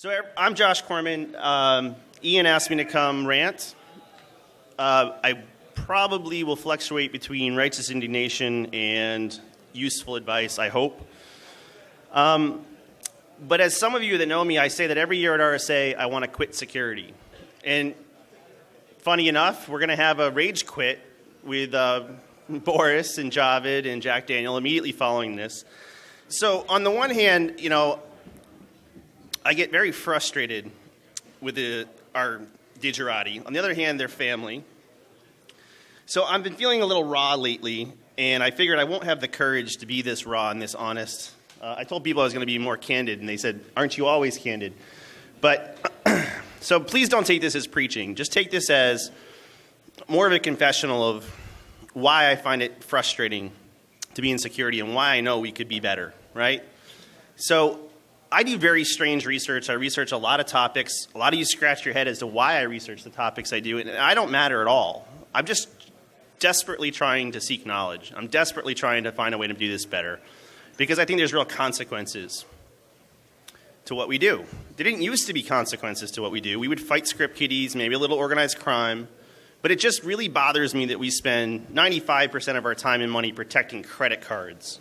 I'm Josh Corman. Ian asked me to come rant. I probably will fluctuate between righteous indignation and useful advice, I hope. But as some of you that know me, I say that every year at RSA, I want to quit security. And funny enough, we're going to have a rage quit with Boris and Javid and Jack Daniel immediately following this. So on the one hand, I get very frustrated with our digerati. On the other hand, their family. So I've been feeling a little raw lately, and I figured I won't have the courage to be this raw and this honest. I told people I was going to be more candid, and they said, "Aren't you always candid?" But so please don't take this as preaching. Just take this as more of a confessional of why I find it frustrating to be in security and why I know we could be better, right? So I do very strange research. I research a lot of topics. A lot of you scratch your head as to why I research the topics I do, and I don't matter at all. I'm just desperately trying to seek knowledge. I'm desperately trying to find a way to do this better because I think there's real consequences to what we do. There didn't used to be consequences to what we do. We would fight script kiddies, maybe a little organized crime, but it just really bothers me that we spend 95% of our time and money protecting credit cards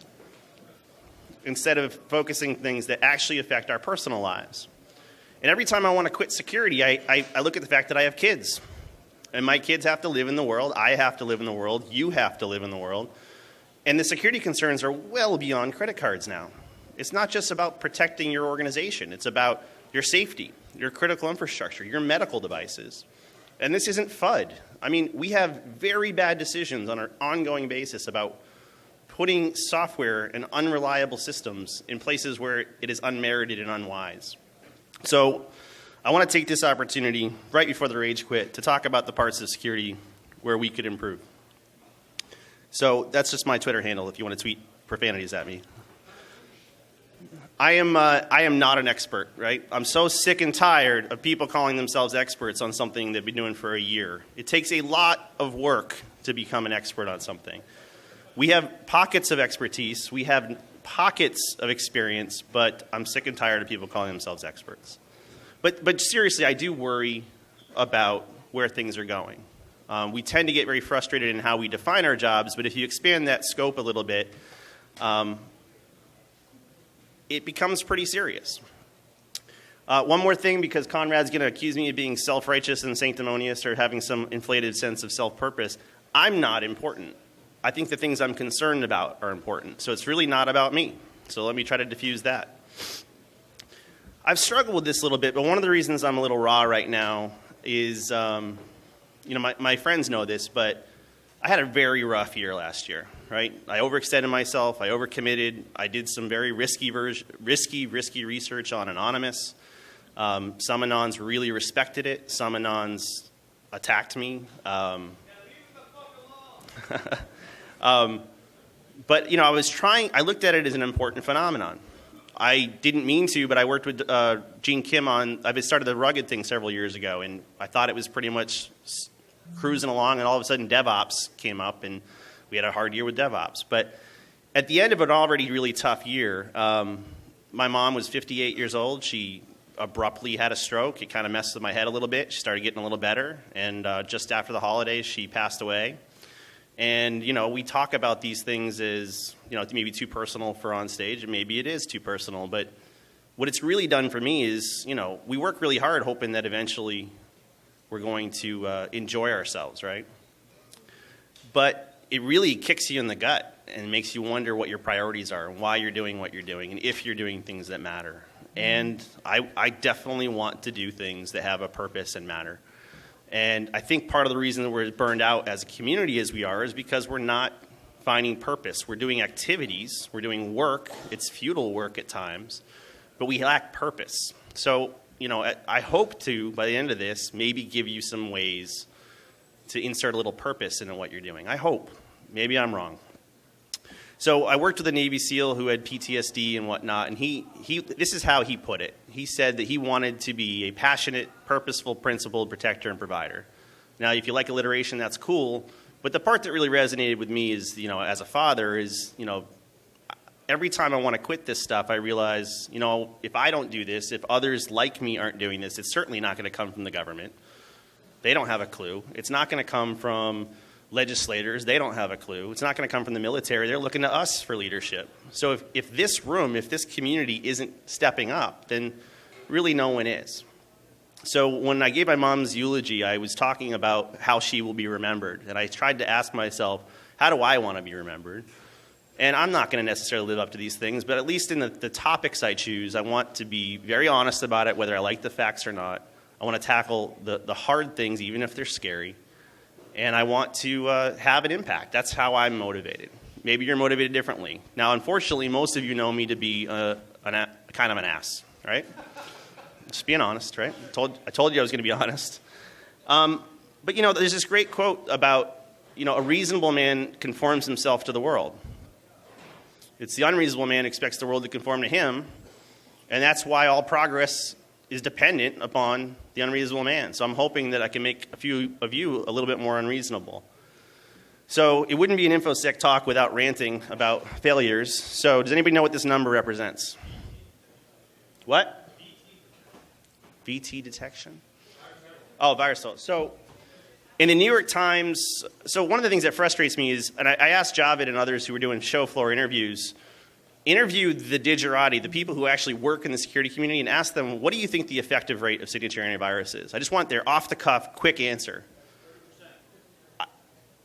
instead of focusing things that actually affect our personal lives. And every time I want to quit security, I look at the fact that I have kids. And my kids have to live in the world. I have to live in the world. You have to live in the world. And the security concerns are well beyond credit cards now. It's not just about protecting your organization. It's about your safety, your critical infrastructure, your medical devices. And this isn't FUD. I mean, we have very bad decisions on an ongoing basis about putting software and unreliable systems in places where it is unmerited and unwise. So I want to take this opportunity right before the rage quit to talk about the parts of security where we could improve. So that's just my Twitter handle if you want to tweet profanities at me. I am not an expert, right? I'm so sick and tired of people calling themselves experts on something they've been doing for a year. It takes a lot of work to become an expert on something. We have pockets of expertise. We have pockets of experience, but I'm sick and tired of people calling themselves experts. But seriously, I do worry about where things are going. We tend to get very frustrated in how we define our jobs, but if you expand that scope a little bit, it becomes pretty serious. One more thing, because Conrad's going to accuse me of being self-righteous and sanctimonious or having some inflated sense of self-purpose. I'm not important. I think the things I'm concerned about are important. So it's really not about me. So let me try to diffuse that. I've struggled with this a little bit, but one of the reasons I'm a little raw right now is, my friends know this, but I had a very rough year last year, right? I overextended myself. I overcommitted. I did some very risky research on Anonymous. Some Anons really respected it. Some Anons attacked me. But, I looked at it as an important phenomenon. I didn't mean to, but I worked with Gene Kim I started the Rugged thing several years ago, and I thought it was pretty much cruising along, and all of a sudden DevOps came up, and we had a hard year with DevOps. But at the end of an already really tough year, my mom was 58 years old. She abruptly had a stroke. It kind of messed with my head a little bit. She started getting a little better, and just after the holidays, she passed away. And, we talk about these things as, maybe too personal for on stage, and maybe it is too personal. But what it's really done for me is, we work really hard hoping that eventually we're going to enjoy ourselves, right? But it really kicks you in the gut and makes you wonder what your priorities are and why you're doing what you're doing and if you're doing things that matter. And I definitely want to do things that have a purpose and matter. And I think part of the reason that we're burned out as a community as we are is because we're not finding purpose. We're doing activities. We're doing work. It's futile work at times. But we lack purpose. So, I hope to, by the end of this, maybe give you some ways to insert a little purpose into what you're doing. I hope. Maybe I'm wrong. So I worked with a Navy SEAL who had PTSD and whatnot, and this is how he put it. He said that he wanted to be a passionate, purposeful, principled protector and provider. Now, if you like alliteration, that's cool, but the part that really resonated with me is, as a father is, every time I want to quit this stuff, I realize, if I don't do this, if others like me aren't doing this, it's certainly not going to come from the government. They don't have a clue. It's not going to come from legislators. They don't have a clue. It's not going to come from the military. They're looking to us for leadership. So if this room, if this community isn't stepping up, then really no one is. So when I gave my mom's eulogy, I was talking about how she will be remembered. And I tried to ask myself, how do I want to be remembered? And I'm not going to necessarily live up to these things, but at least in the topics I choose, I want to be very honest about it, whether I like the facts or not. I want to tackle the hard things, even if they're scary. And I want to have an impact. That's how I'm motivated. Maybe you're motivated differently. Now, unfortunately, most of you know me to be kind of an ass, right? Just being honest, right? I told you I was going to be honest. But, there's this great quote about, a reasonable man conforms himself to the world. It's the unreasonable man who expects the world to conform to him, and that's why all progress is dependent upon the unreasonable man. So I'm hoping that I can make a few of you a little bit more unreasonable. So it wouldn't be an InfoSec talk without ranting about failures. So does anybody know what this number represents? What? VT detection? Oh, virus. So in the New York Times, so one of the things that frustrates me is, and I asked Javed and others who were doing show floor interview the digerati, the people who actually work in the security community, and ask them, what do you think the effective rate of signature antivirus is? I just want their off-the-cuff, quick answer.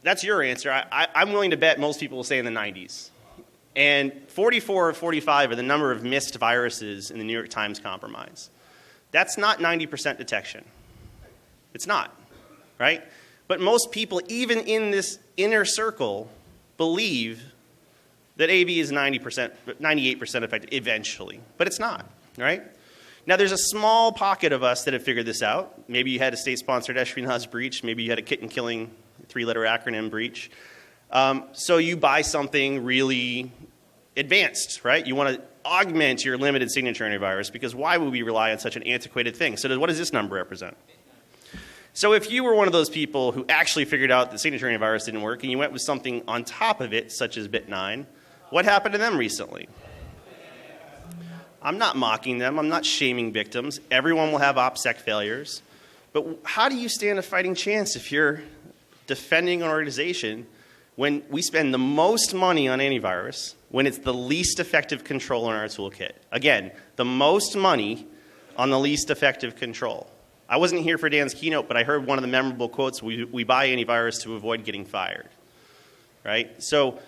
That's your answer. I'm willing to bet most people will say in the 90s. And 44 or 45 are the number of missed viruses in the New York Times compromise. That's not 90% detection. It's not, right? But most people, even in this inner circle, believe that AV is 90%, 98% effective eventually. But it's not, right? Now, there's a small pocket of us that have figured this out. Maybe you had a state-sponsored espionage breach. Maybe you had a kitten-killing three-letter acronym breach. So you buy something really advanced, right? You want to augment your limited signature antivirus, because why would we rely on such an antiquated thing? So what does this number represent? So if you were one of those people who actually figured out that signature antivirus didn't work and you went with something on top of it, such as Bit9, what happened to them recently? I'm not mocking them. I'm not shaming victims. Everyone will have OPSEC failures. But how do you stand a fighting chance if you're defending an organization when we spend the most money on antivirus, when it's the least effective control in our toolkit? Again, the most money on the least effective control. I wasn't here for Dan's keynote, but I heard one of the memorable quotes, we buy antivirus to avoid getting fired, right? So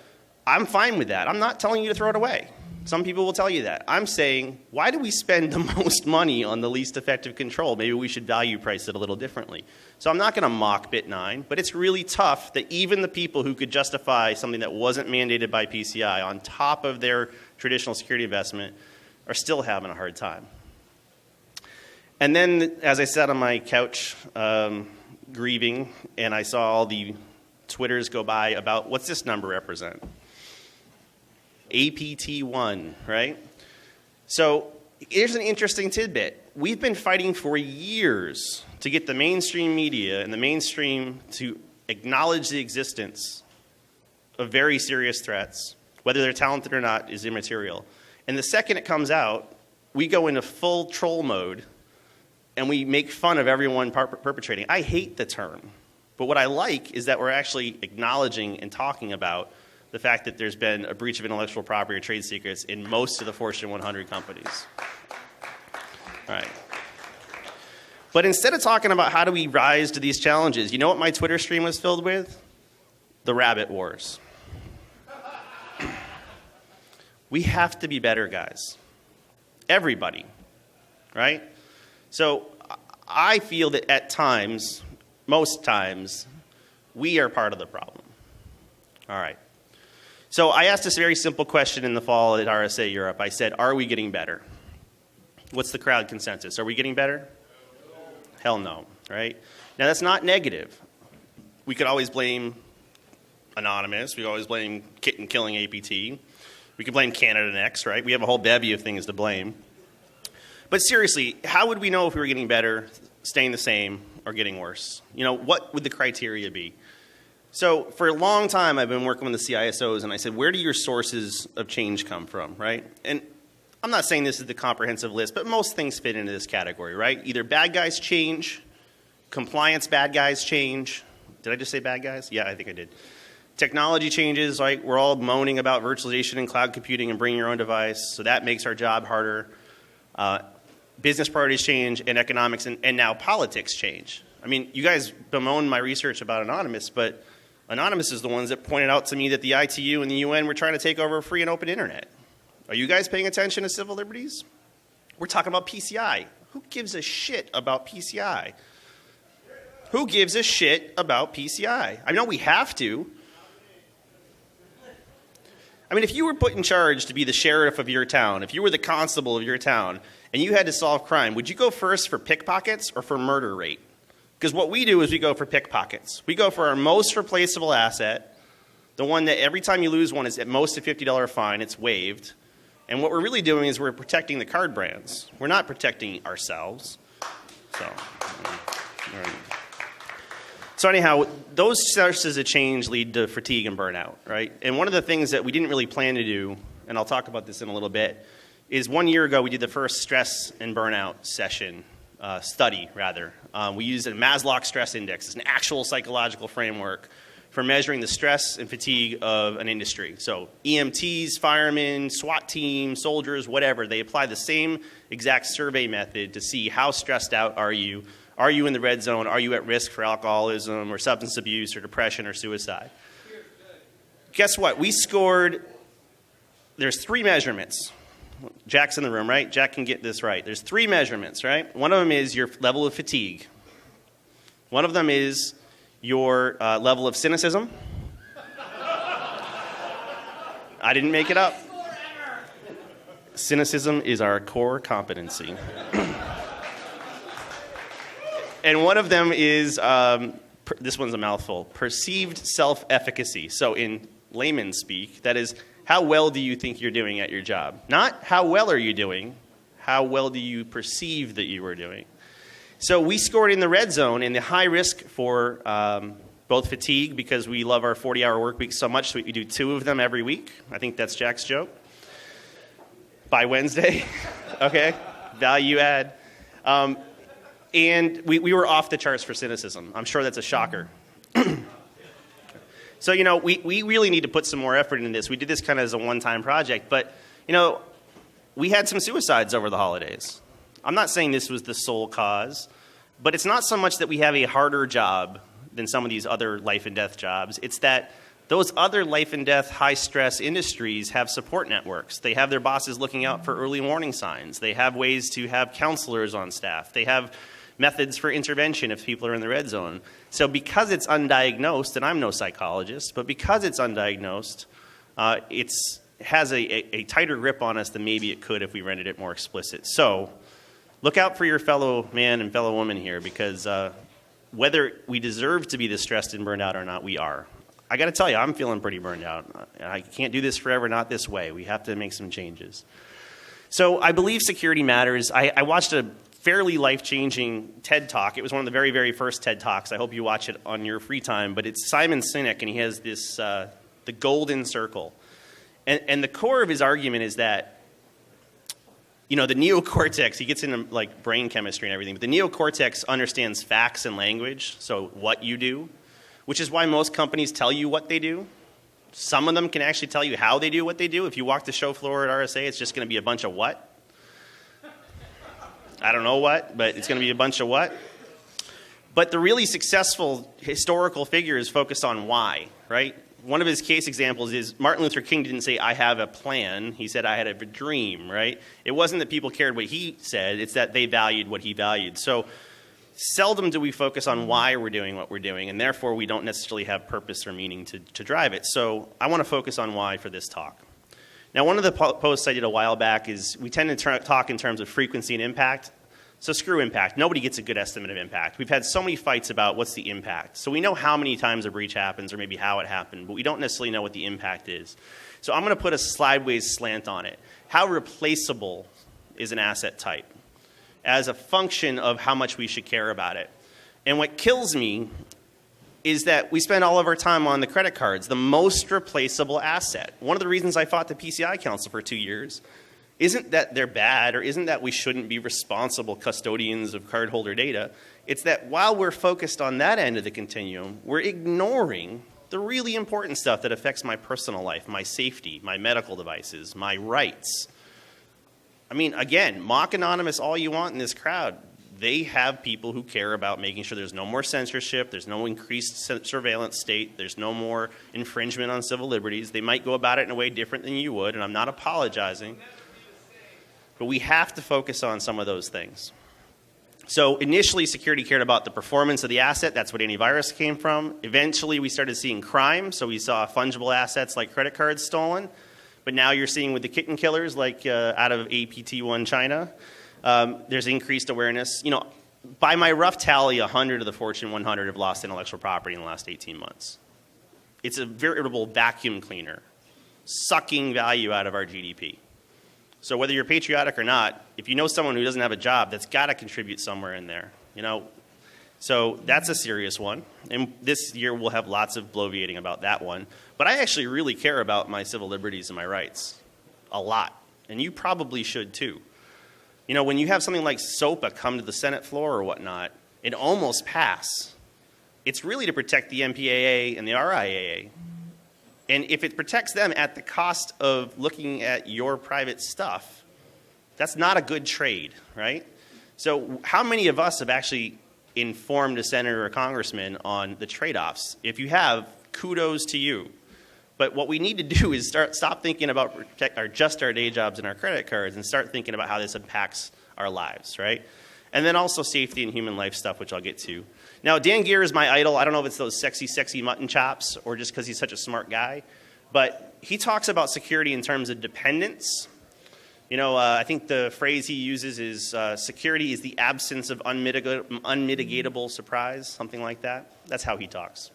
I'm fine with that. I'm not telling you to throw it away. Some people will tell you that. I'm saying, why do we spend the most money on the least effective control? Maybe we should value price it a little differently. So I'm not going to mock Bit9, but it's really tough that even the people who could justify something that wasn't mandated by PCI on top of their traditional security investment are still having a hard time. And then, as I sat on my couch grieving, and I saw all the Twitters go by about what's this number represent? APT1, right? So here's an interesting tidbit. We've been fighting for years to get the mainstream media and the mainstream to acknowledge the existence of very serious threats. Whether they're talented or not is immaterial. And the second it comes out, we go into full troll mode and we make fun of everyone perpetrating. I hate the term. But what I like is that we're actually acknowledging and talking about the fact that there's been a breach of intellectual property or trade secrets in most of the Fortune 100 companies. All right. But instead of talking about how do we rise to these challenges, you know what my Twitter stream was filled with? The rabbit wars. We have to be better, guys. Everybody, right? So I feel that at times, most times, we are part of the problem. All right. So I asked this very simple question in the fall at RSA Europe. I said, are we getting better? What's the crowd consensus? Are we getting better? Hell no, right? Now, that's not negative. We could always blame Anonymous. We could always blame kitten killing APT. We could blame Canada Next, right? We have a whole bevy of things to blame. But seriously, how would we know if we were getting better, staying the same, or getting worse? You know, what would the criteria be? So for a long time, I've been working with the CISOs, and I said, where do your sources of change come from, right? And I'm not saying this is the comprehensive list, but most things fit into this category, right? Either bad guys change, compliance bad guys change. Did I just say bad guys? Yeah, I think I did. Technology changes, right? We're all moaning about virtualization and cloud computing and bring your own device, so that makes our job harder. Business priorities change, and economics and now politics change. I mean, you guys bemoan my research about Anonymous, but Anonymous is the ones that pointed out to me that the ITU and the UN were trying to take over a free and open internet. Are you guys paying attention to civil liberties? We're talking about PCI. Who gives a shit about PCI? Who gives a shit about PCI? I know we have to. I mean, if you were put in charge to be the sheriff of your town, if you were the constable of your town, and you had to solve crime, would you go first for pickpockets or for murder rate? Because what we do is we go for pickpockets. We go for our most replaceable asset, the one that every time you lose one is at most a $50 fine, it's waived. And what we're really doing is we're protecting the card brands. We're not protecting ourselves. So anyhow, those sources of change lead to fatigue and burnout, right? And one of the things that we didn't really plan to do, and I'll talk about this in a little bit, is 1 year ago we did the first stress and burnout study. We used a Maslow stress index. It's an actual psychological framework for measuring the stress and fatigue of an industry. So EMTs, firemen, SWAT teams, soldiers, whatever, they apply the same exact survey method to see how stressed out are you. Are you in the red zone? Are you at risk for alcoholism or substance abuse or depression or suicide? Guess what? We scored, there's 3 measurements. Jack's in the room, right? Jack can get this right. There's 3 measurements, right? One of them is your level of fatigue. One of them is your level of cynicism. I didn't make it up. Cynicism is our core competency. And one of them is, this one's a mouthful, perceived self-efficacy. So in layman's speak, that is, how well do you think you're doing at your job? Not how well are you doing, how well do you perceive that you are doing? So we scored in the red zone in the high risk for both fatigue, because we love our 40-hour work week so much, so we do 2 of them every week. I think that's Jack's joke. By Wednesday, okay, value add. And we were off the charts for cynicism. I'm sure that's a shocker. So, we really need to put some more effort into this. We did this kind of as a one-time project, but, we had some suicides over the holidays. I'm not saying this was the sole cause, but it's not so much that we have a harder job than some of these other life and death jobs. It's that those other life and death high-stress industries have support networks. They have their bosses looking out for early warning signs. They have ways to have counselors on staff. They have methods for intervention if people are in the red zone. So because it's undiagnosed, and I'm no psychologist, but because it's undiagnosed, it has a tighter grip on us than maybe it could if we rendered it more explicit. So look out for your fellow man and fellow woman here, because whether we deserve to be this stressed and burned out or not, we are. I got to tell you, I'm feeling pretty burned out. I can't do this forever, not this way. We have to make some changes. So I believe security matters. I watched a fairly life-changing TED Talk. It was one of the very, very first TED Talks. I hope you watch it on your free time. But it's Simon Sinek, and he has this, the golden circle. And the core of his argument is that, the neocortex, he gets into like brain chemistry and everything, but the neocortex understands facts and language, so what you do, which is why most companies tell you what they do. Some of them can actually tell you how they do what they do. If you walk the show floor at RSA, it's just going to be a bunch of what? I don't know what, but it's going to be a bunch of what? But the really successful historical figures focus on why, right? One of his case examples is Martin Luther King didn't say, I have a plan. He said, I had a dream, right? It wasn't that people cared what he said. It's that they valued what he valued. So seldom do we focus on why we're doing what we're doing, and therefore we don't necessarily have purpose or meaning to drive it. So I want to focus on why for this talk. Now, one of the posts I did a while back is we tend to talk in terms of frequency and impact. So screw impact. Nobody gets a good estimate of impact. We've had so many fights about what's the impact. So we know how many times a breach happens or maybe how it happened, but we don't necessarily know what the impact is. So I'm going to put a sideways slant on it. How replaceable is an asset type as a function of how much we should care about it? And what kills me is that we spend all of our time on the credit cards, the most replaceable asset. One of the reasons I fought the PCI Council for 2 years isn't that they're bad or isn't that we shouldn't be responsible custodians of cardholder data. It's that while we're focused on that end of the continuum, we're ignoring the really important stuff that affects my personal life, my safety, my medical devices, my rights. I mean, again, mock anonymous all you want in this crowd. They have people who care about making sure there's no more censorship, there's no increased surveillance state, there's no more infringement on civil liberties. They might go about it in a way different than you would, and I'm not apologizing. But we have to focus on some of those things. So initially, security cared about the performance of the asset. That's what antivirus came from. Eventually, we started seeing crime. So we saw fungible assets like credit cards stolen. But now you're seeing with the kitten killers, like out of APT1 China, there's increased awareness. You know, by my rough tally, 100 of the Fortune 100 have lost intellectual property in the last 18 months. It's a veritable vacuum cleaner, sucking value out of our GDP. So whether you're patriotic or not, if you know someone who doesn't have a job, that's got to contribute somewhere in there, you know. So that's a serious one. And this year we'll have lots of bloviating about that one. But I actually really care about my civil liberties and my rights a lot. And you probably should too. You know, when you have something like SOPA come to the Senate floor or whatnot, and almost pass, it's really to protect the MPAA and the RIAA. And if it protects them at the cost of looking at your private stuff, that's not a good trade, right? So how many of us have actually informed a senator or a congressman on the trade-offs? If you have, kudos to you. But what we need to do is stop thinking about just our day jobs and our credit cards and start thinking about how this impacts our lives, right? And then also safety and human life stuff, which I'll get to. Now, Dan Geer is my idol. I don't know if it's those sexy, sexy mutton chops or just because he's such a smart guy. But he talks about security in terms of dependence. You know, I think the phrase he uses is security is the absence of unmitigatable surprise, something like that. That's how he talks.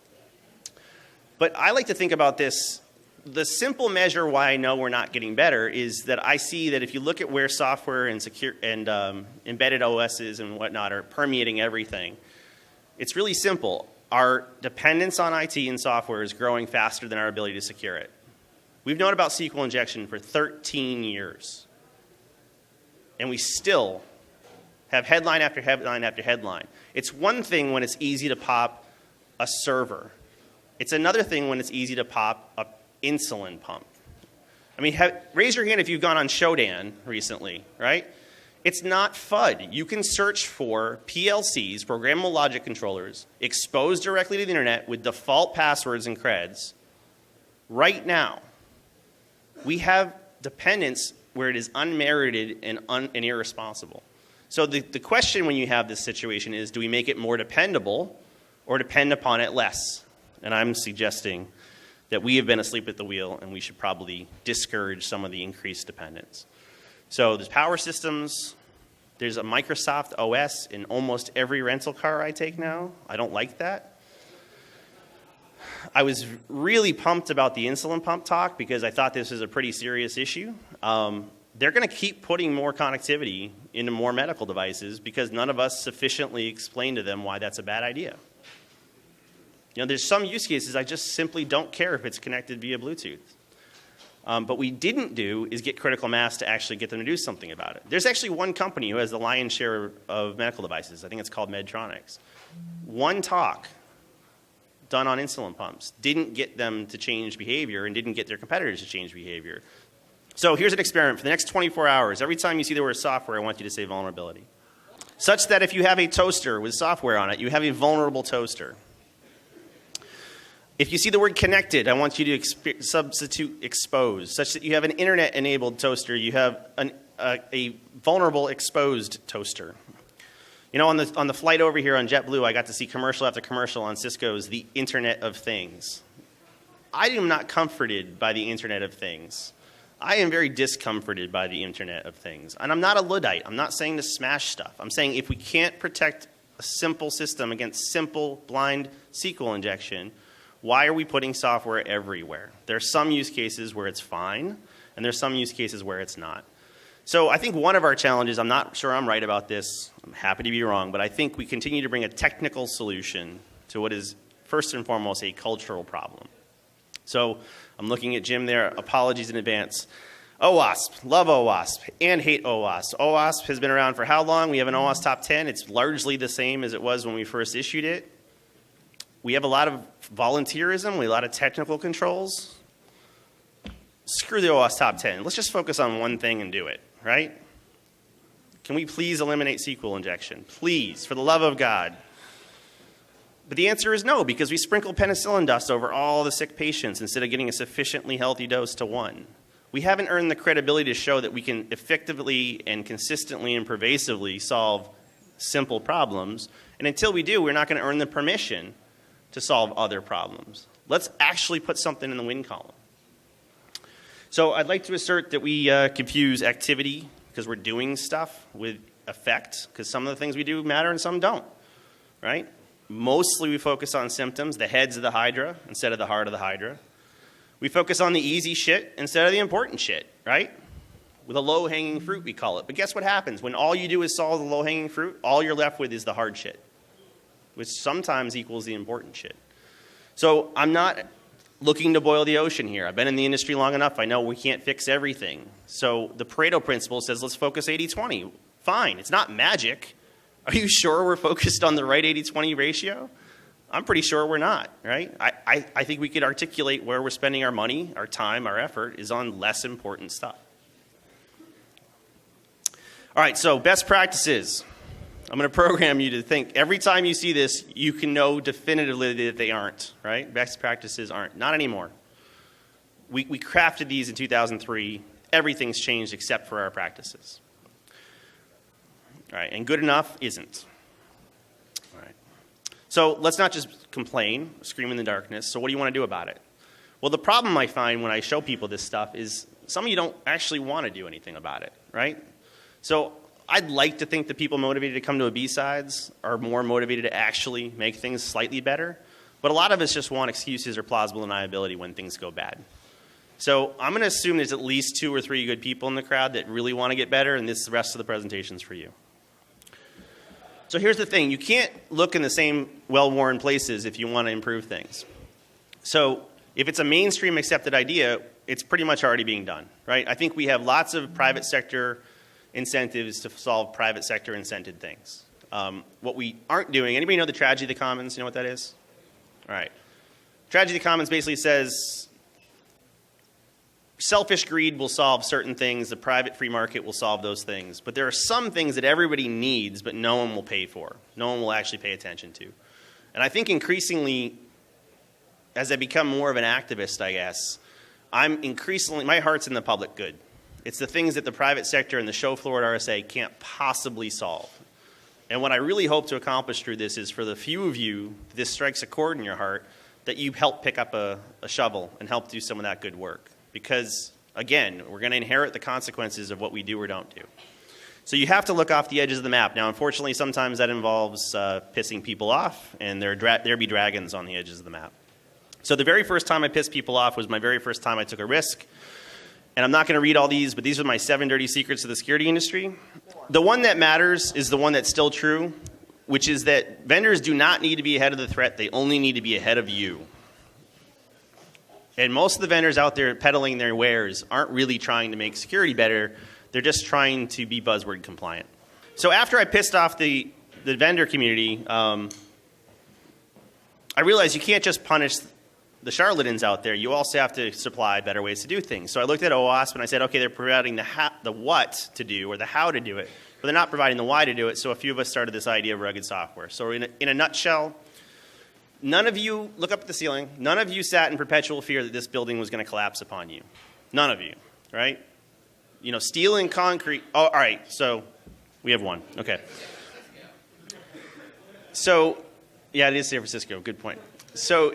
But I like to think about this. The simple measure why I know we're not getting better is that I see that if you look at where software and embedded OSs and whatnot are permeating everything, it's really simple. Our dependence on IT and software is growing faster than our ability to secure it. We've known about SQL injection for 13 years. And we still have headline after headline after headline. It's one thing when it's easy to pop a server. It's another thing when it's easy to pop an insulin pump. I mean, raise your hand if you've gone on Shodan recently, right? It's not FUD. You can search for PLCs, programmable logic controllers, exposed directly to the internet with default passwords and creds. Right now, we have dependence where it is unmerited and irresponsible. So the question when you have this situation is, do we make it more dependable or depend upon it less? And I'm suggesting that we have been asleep at the wheel and we should probably discourage some of the increased dependence. So there's power systems. There's a Microsoft OS in almost every rental car I take now. I don't like that. I was really pumped about the insulin pump talk because I thought this was a pretty serious issue. They're going to keep putting more connectivity into more medical devices because none of us sufficiently explained to them why that's a bad idea. You know, there's some use cases I just simply don't care if it's connected via Bluetooth. But we didn't do is get critical mass to actually get them to do something about it. There's actually one company who has the lion's share of medical devices. I think it's called Medtronic. One talk done on insulin pumps didn't get them to change behavior and didn't get their competitors to change behavior. So here's an experiment. For the next 24 hours, every time you see the word software, I want you to say vulnerability. Such that if you have a toaster with software on it, you have a vulnerable toaster. If you see the word connected, I want you to substitute exposed, such that you have an internet-enabled toaster, you have a vulnerable exposed toaster. You know, on the flight over here on JetBlue, I got to see commercial after commercial on Cisco's The Internet of Things. I am not comforted by the Internet of Things. I am very discomforted by the Internet of Things. And I'm not a Luddite. I'm not saying to smash stuff. I'm saying if we can't protect a simple system against simple, blind SQL injection, why are we putting software everywhere? There are some use cases where it's fine, and there's some use cases where it's not. So I think one of our challenges, I'm not sure I'm right about this, I'm happy to be wrong, but I think we continue to bring a technical solution to what is first and foremost a cultural problem. So I'm looking at Jim there. Apologies in advance. OWASP, love OWASP and hate OWASP. OWASP has been around for how long? We have an OWASP top 10. It's largely the same as it was when we first issued it. We have a lot of volunteerism. We have a lot of technical controls. Screw the OWASP top 10. Let's just focus on one thing and do it, right? Can we please eliminate SQL injection? Please, for the love of God. But the answer is no, because we sprinkle penicillin dust over all the sick patients instead of getting a sufficiently healthy dose to one. We haven't earned the credibility to show that we can effectively and consistently and pervasively solve simple problems. And until we do, we're not going to earn the permission to solve other problems. Let's actually put something in the win column. So I'd like to assert that we confuse activity, because we're doing stuff, with effect, because some of the things we do matter and some don't, right? Mostly we focus on symptoms, the heads of the hydra instead of the heart of the hydra. We focus on the easy shit instead of the important shit, right? With a low-hanging fruit, we call it. But guess what happens? When all you do is solve the low-hanging fruit, all you're left with is the hard shit, which sometimes equals the important shit. So I'm not looking to boil the ocean here. I've been in the industry long enough. I know we can't fix everything. So the Pareto principle says let's focus 80-20. Fine. It's not magic. Are you sure we're focused on the right 80-20 ratio? I'm pretty sure we're not, right? I think we could articulate where we're spending our money, our time, our effort is on less important stuff. All right, so best practices. I'm going to program you to think every time you see this, you can know definitively that they aren't, right? Best practices aren't. Not anymore. We crafted these in 2003. Everything's changed except for our practices. All right, and good enough isn't. All right. So let's not just complain, scream in the darkness. So what do you want to do about it? Well, the problem I find when I show people this stuff is some of you don't actually want to do anything about it, right? So I'd like to think that people motivated to come to a B-Sides are more motivated to actually make things slightly better. But a lot of us just want excuses or plausible deniability when things go bad. So I'm going to assume there's at least 2 or 3 good people in the crowd that really want to get better, and the rest of the presentation's for you. So here's the thing. You can't look in the same well-worn places if you want to improve things. So if it's a mainstream accepted idea, it's pretty much already being done, right? I think we have lots of private sector incentives to solve private sector incented things. What we aren't doing, anybody know the tragedy of the commons? You know what that is? All right. Tragedy of the commons basically says selfish greed will solve certain things, the private free market will solve those things. But there are some things that everybody needs, but no one will pay for. No one will actually pay attention to. And I think increasingly, as I become more of an activist, I guess, my heart's in the public good. It's the things that the private sector and the show floor at RSA can't possibly solve. And what I really hope to accomplish through this is for the few of you, this strikes a chord in your heart, that you help pick up a shovel and help do some of that good work. Because, again, we're going to inherit the consequences of what we do or don't do. So you have to look off the edges of the map. Now, unfortunately, sometimes that involves pissing people off, and there be dragons on the edges of the map. So the very first time I pissed people off was my very first time I took a risk. And I'm not going to read all these, but these are my 7 dirty secrets of the security industry. The one that matters is the one that's still true, which is that vendors do not need to be ahead of the threat. They only need to be ahead of you. And most of the vendors out there peddling their wares aren't really trying to make security better. They're just trying to be buzzword compliant. So after I pissed off the vendor community, I realized you can't just punish the charlatans out there. You also have to supply better ways to do things. So I looked at OWASP and I said, okay, they're providing the what to do or the how to do it, but they're not providing the why to do it. So a few of us started this idea of rugged software. So in a nutshell, none of you, look up at the ceiling, none of you sat in perpetual fear that this building was going to collapse upon you. None of you, right? You know, steel and concrete. Oh, all right, so we have one. Okay. So, yeah, it is San Francisco. Good point. So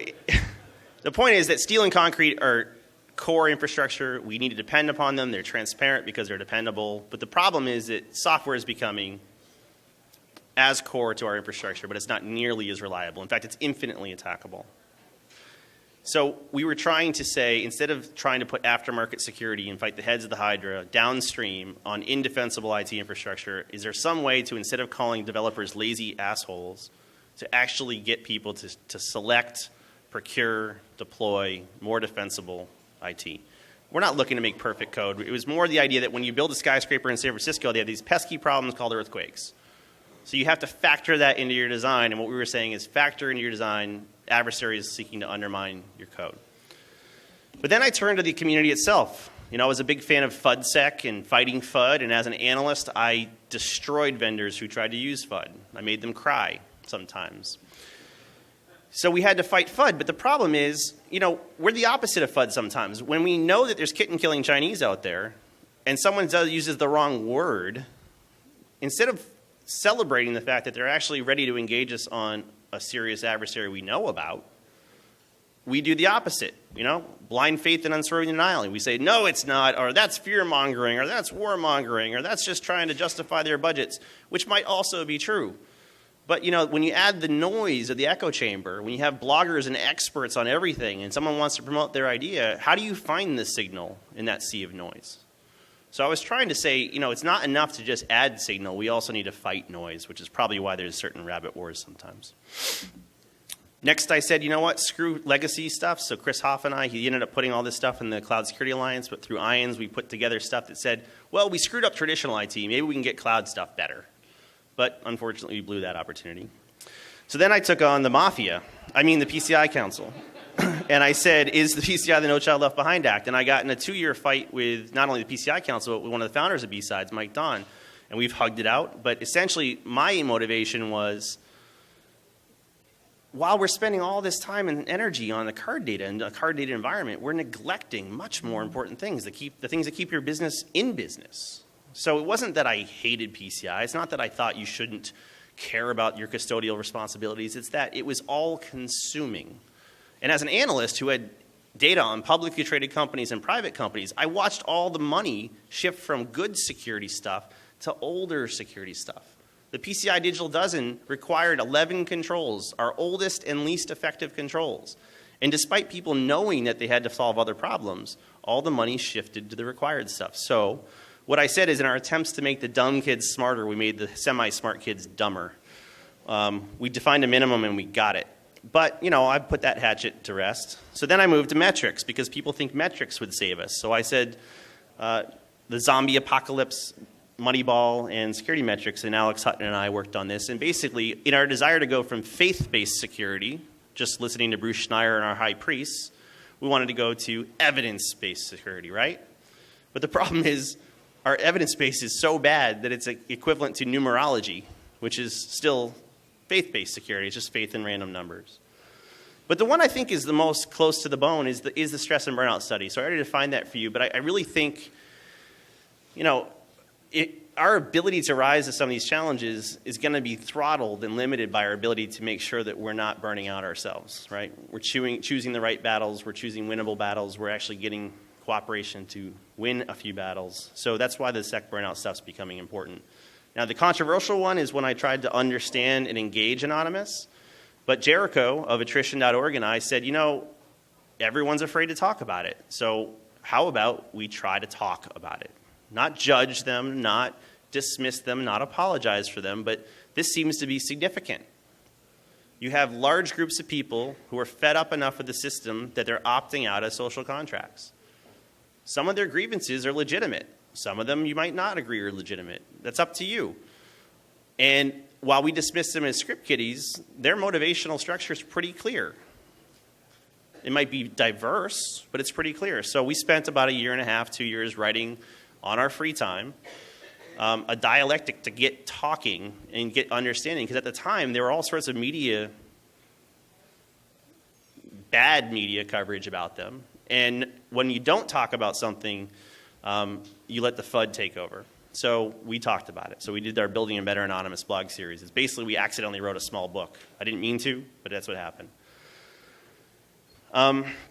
the point is that steel and concrete are core infrastructure. We need to depend upon them. They're transparent because they're dependable. But the problem is that software is becoming as core to our infrastructure, but it's not nearly as reliable. In fact, it's infinitely attackable. So we were trying to say, instead of trying to put aftermarket security and fight the heads of the Hydra downstream on indefensible IT infrastructure, is there some way to, instead of calling developers lazy assholes, to actually get people to select, procure, deploy more defensible IT. We're not looking to make perfect code. It was more the idea that when you build a skyscraper in San Francisco, they have these pesky problems called earthquakes. So you have to factor that into your design, and what we were saying is factor into your design adversaries seeking to undermine your code. But then I turned to the community itself. I was a big fan of FUDSec and fighting FUD, and as an analyst, I destroyed vendors who tried to use FUD. I made them cry sometimes. So we had to fight FUD, but the problem is, we're the opposite of FUD sometimes. When we know that there's kitten-killing Chinese out there, and someone uses the wrong word, instead of celebrating the fact that they're actually ready to engage us on a serious adversary we know about, we do the opposite, blind faith and unswerving denial. We say, no, it's not, or that's fear-mongering, or that's war-mongering, or that's just trying to justify their budgets, which might also be true. But, when you add the noise of the echo chamber, when you have bloggers and experts on everything, and someone wants to promote their idea, how do you find the signal in that sea of noise? So I was trying to say, it's not enough to just add signal. We also need to fight noise, which is probably why there's certain rabbit wars sometimes. Next, I said, screw legacy stuff. So Chris Hoff and he ended up putting all this stuff in the Cloud Security Alliance, but through IONS, we put together stuff that said, well, we screwed up traditional IT. Maybe we can get cloud stuff better. But unfortunately, we blew that opportunity. So then I took on the PCI Council. And I said, is the PCI the No Child Left Behind Act? And I got in a 2-year fight with not only the PCI Council, but with one of the founders of BSides, Mike Don. And we've hugged it out. But essentially, my motivation was, while we're spending all this time and energy on the card data and the card data environment, we're neglecting much more important things, the things that keep your business in business. So it wasn't that I hated PCI. It's not that I thought you shouldn't care about your custodial responsibilities. It's that it was all-consuming. And as an analyst who had data on publicly traded companies and private companies, I watched all the money shift from good security stuff to older security stuff. The PCI Digital Dozen required 11 controls, our oldest and least effective controls. And despite people knowing that they had to solve other problems, all the money shifted to the required stuff. So what I said is, in our attempts to make the dumb kids smarter, we made the semi-smart kids dumber. We defined a minimum and we got it. But, I put that hatchet to rest. So then I moved to metrics because people think metrics would save us. So I said the zombie apocalypse, Moneyball, and security metrics, and Alex Hutton and I worked on this. And basically, in our desire to go from faith-based security, just listening to Bruce Schneier and our high priests, we wanted to go to evidence-based security, right? But the problem is, our evidence base is so bad that it's equivalent to numerology, which is still faith-based security. It's just faith in random numbers. But the one I think is the most close to the bone is the stress and burnout study. So I already defined that for you, but I really think, our ability to rise to some of these challenges is going to be throttled and limited by our ability to make sure that we're not burning out ourselves, right? We're choosing the right battles. We're choosing winnable battles. We're actually getting cooperation to win a few battles. So that's why the sec burnout stuff's becoming important. Now, the controversial one is when I tried to understand and engage Anonymous. But Jericho of attrition.org and I said, everyone's afraid to talk about it. So how about we try to talk about it? Not judge them, not dismiss them, not apologize for them, but this seems to be significant. You have large groups of people who are fed up enough with the system that they're opting out of social contracts. Some of their grievances are legitimate. Some of them you might not agree are legitimate. That's up to you. And while we dismiss them as script kiddies, their motivational structure is pretty clear. It might be diverse, but it's pretty clear. So we spent about 1.5 years, 2 years writing on our free time a dialectic to get talking and get understanding. Because at the time, there were all sorts of bad media coverage about them. And when you don't talk about something, you let the FUD take over. So we talked about it. So we did our Building a Better Anonymous blog series. It's basically we accidentally wrote a small book. I didn't mean to, but that's what happened.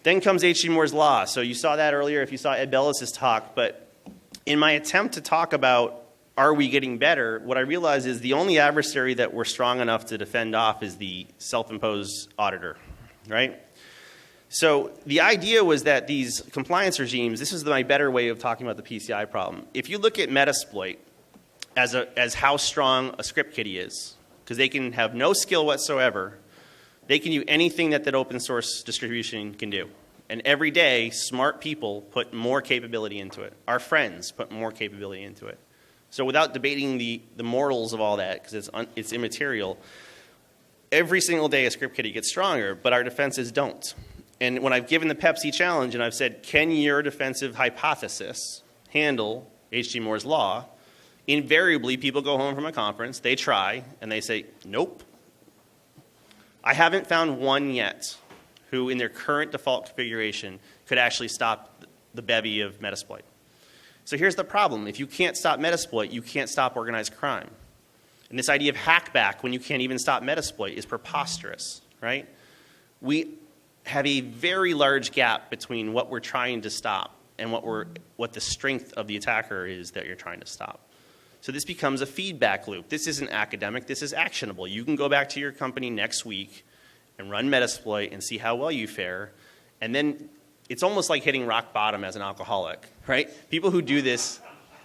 Then comes H.G. Moore's Law. So you saw that earlier if you saw Ed Bellis' talk. But in my attempt to talk about are we getting better, what I realized is the only adversary that we're strong enough to defend off is the self-imposed auditor, right? So the idea was that these compliance regimes, this is my better way of talking about the PCI problem. If you look at Metasploit as how strong a script kiddie is, because they can have no skill whatsoever. They can do anything that open source distribution can do. And every day, smart people put more capability into it. Our friends put more capability into it. So without debating the morals of all that, because it's immaterial, every single day a script kiddie gets stronger, but our defenses don't. And when I've given the Pepsi challenge and I've said, can your defensive hypothesis handle H.G. Moore's law, invariably people go home from a conference, they try, and they say, nope. I haven't found one yet who in their current default configuration could actually stop the bevy of Metasploit. So here's the problem. If you can't stop Metasploit, you can't stop organized crime. And this idea of hackback when you can't even stop Metasploit is preposterous, right? We have a very large gap between what we're trying to stop and what the strength of the attacker is that you're trying to stop. So this becomes a feedback loop. This isn't academic. This is actionable. You can go back to your company next week and run Metasploit and see how well you fare. And then it's almost like hitting rock bottom as an alcoholic, right? People who do this,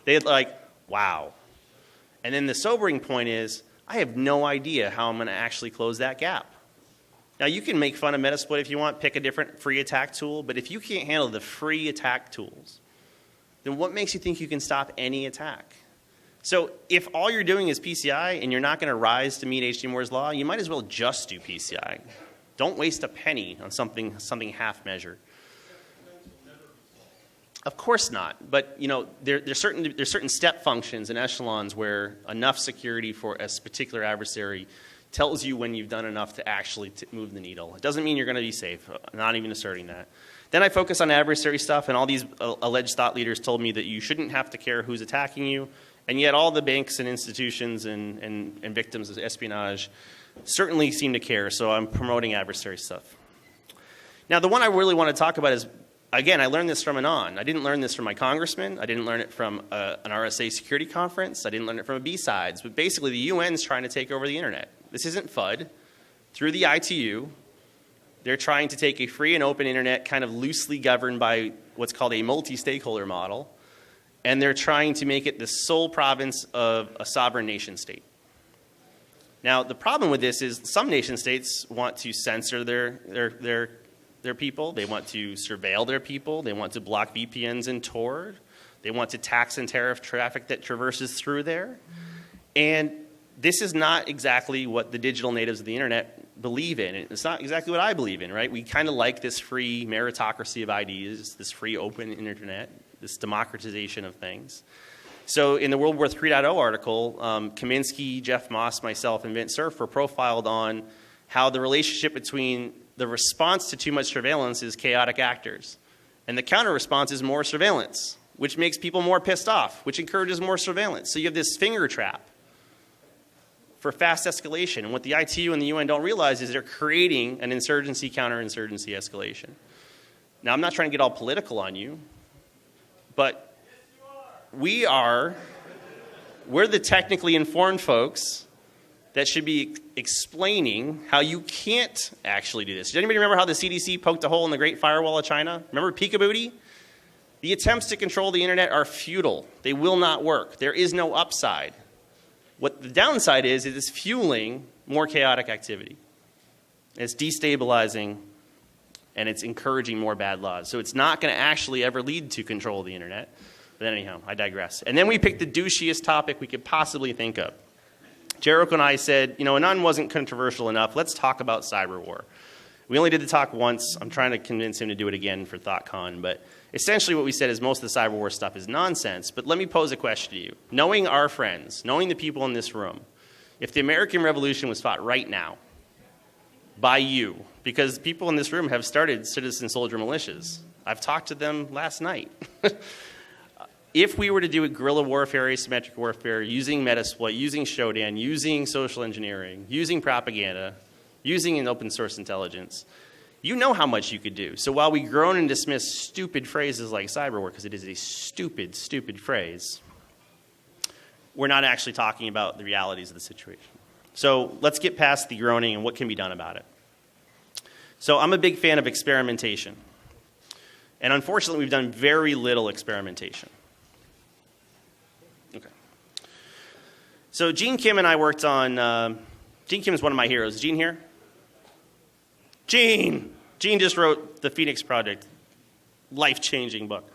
they're like, wow. And then the sobering point is, I have no idea how I'm going to actually close that gap. Now, you can make fun of Metasploit if you want, pick a different free attack tool, but if you can't handle the free attack tools, then what makes you think you can stop any attack? So if all you're doing is PCI and you're not going to rise to meet H.G. Moore's law, you might as well just do PCI. Don't waste a penny on something half measured. Of course not, but you know there's certain step functions and echelons where enough security for a particular adversary tells you when you've done enough to actually move the needle. It doesn't mean you're going to be safe. I'm not even asserting that. Then I focus on adversary stuff, and all these alleged thought leaders told me that you shouldn't have to care who's attacking you, and yet all the banks and institutions and victims of espionage certainly seem to care, so I'm promoting adversary stuff. Now, the one I really want to talk about is, again, I learned this from Anon. I didn't learn this from my congressman. I didn't learn it from an RSA security conference. I didn't learn it from a BSides. But basically, the UN's trying to take over the internet. This isn't FUD. Through the ITU, they're trying to take a free and open internet kind of loosely governed by what's called a multi-stakeholder model, and they're trying to make it the sole province of a sovereign nation state. Now, the problem with this is some nation states want to censor their people. They want to surveil their people. They want to block VPNs and Tor. They want to tax and tariff traffic that traverses through there. And this is not exactly what the digital natives of the internet believe in. It's not exactly what I believe in, right? We kind of like this free meritocracy of ideas, this free open internet, this democratization of things. So in the World War 3.0 article, Kaminsky, Jeff Moss, myself, and Vint Cerf were profiled on how the relationship between the response to too much surveillance is chaotic actors. And the counter response is more surveillance, which makes people more pissed off, which encourages more surveillance. So you have this finger trap for fast escalation. And what the ITU and the UN don't realize is they're creating an insurgency, counterinsurgency escalation. Now, I'm not trying to get all political on you, but we're the technically informed folks that should be explaining how you can't actually do this. Does anybody remember how the CDC poked a hole in the Great Firewall of China? Remember Peekabooty? The attempts to control the internet are futile. They will not work. There is no upside. What the downside is it's fueling more chaotic activity. It's destabilizing, and it's encouraging more bad laws. So it's not going to actually ever lead to control of the internet. But anyhow, I digress. And then we picked the douchiest topic we could possibly think of. Jericho and I said, you know, Anon wasn't controversial enough. Let's talk about cyber war. We only did the talk once. I'm trying to convince him to do it again for ThoughtCon. But essentially what we said is most of the cyber war stuff is nonsense. But let me pose a question to you. Knowing our friends, knowing the people in this room, if the American Revolution was fought right now by you, because people in this room have started citizen soldier militias. I've talked to them last night. If we were to do a guerrilla warfare, asymmetric warfare, using Metasploit, using Shodan, using social engineering, using propaganda, using an open source intelligence, you know how much you could do. So while we groan and dismiss stupid phrases like cyber war, because it is a stupid, stupid phrase, we're not actually talking about the realities of the situation. So let's get past the groaning and what can be done about it. So I'm a big fan of experimentation. And unfortunately, we've done very little experimentation. Okay. So Gene Kim and I worked on Gene Kim's one of my heroes. Is Gene here? Gene! Gene just wrote The Phoenix Project. Life-changing book.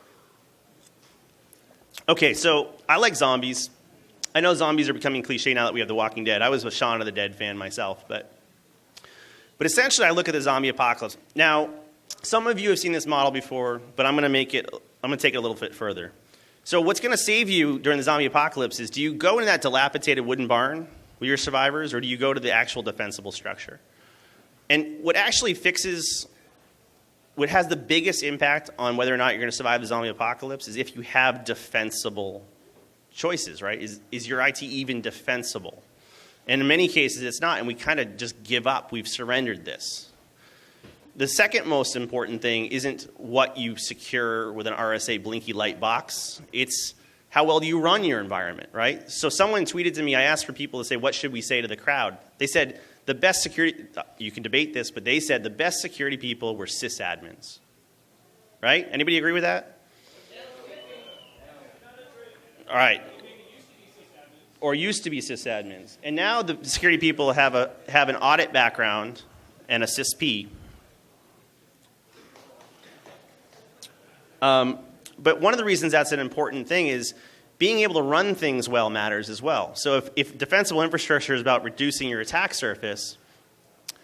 Okay, so I like zombies. I know zombies are becoming cliche now that we have The Walking Dead. I was a Shaun of the Dead fan myself, but essentially I look at the zombie apocalypse. Now, some of you have seen this model before, but I'm going to take it a little bit further. So what's going to save you during the zombie apocalypse is, do you go into that dilapidated wooden barn with your survivors, or do you go to the actual defensible structure? And what has the biggest impact on whether or not you're going to survive the zombie apocalypse is if you have defensible choices, right? Is your IT even defensible? And in many cases, it's not, and we kind of just give up. We've surrendered this. The second most important thing isn't what you secure with an RSA blinky light box. It's how well do you run your environment, right? So someone tweeted to me, I asked for people to say, what should we say to the crowd? They said, the best security, you can debate this, but they said the best security people were sysadmins, right? Anybody agree with that? All right. Or used to be sysadmins. And now the security people have an audit background and a SysP. But one of the reasons that's an important thing is being able to run things well matters as well. So if defensible infrastructure is about reducing your attack surface,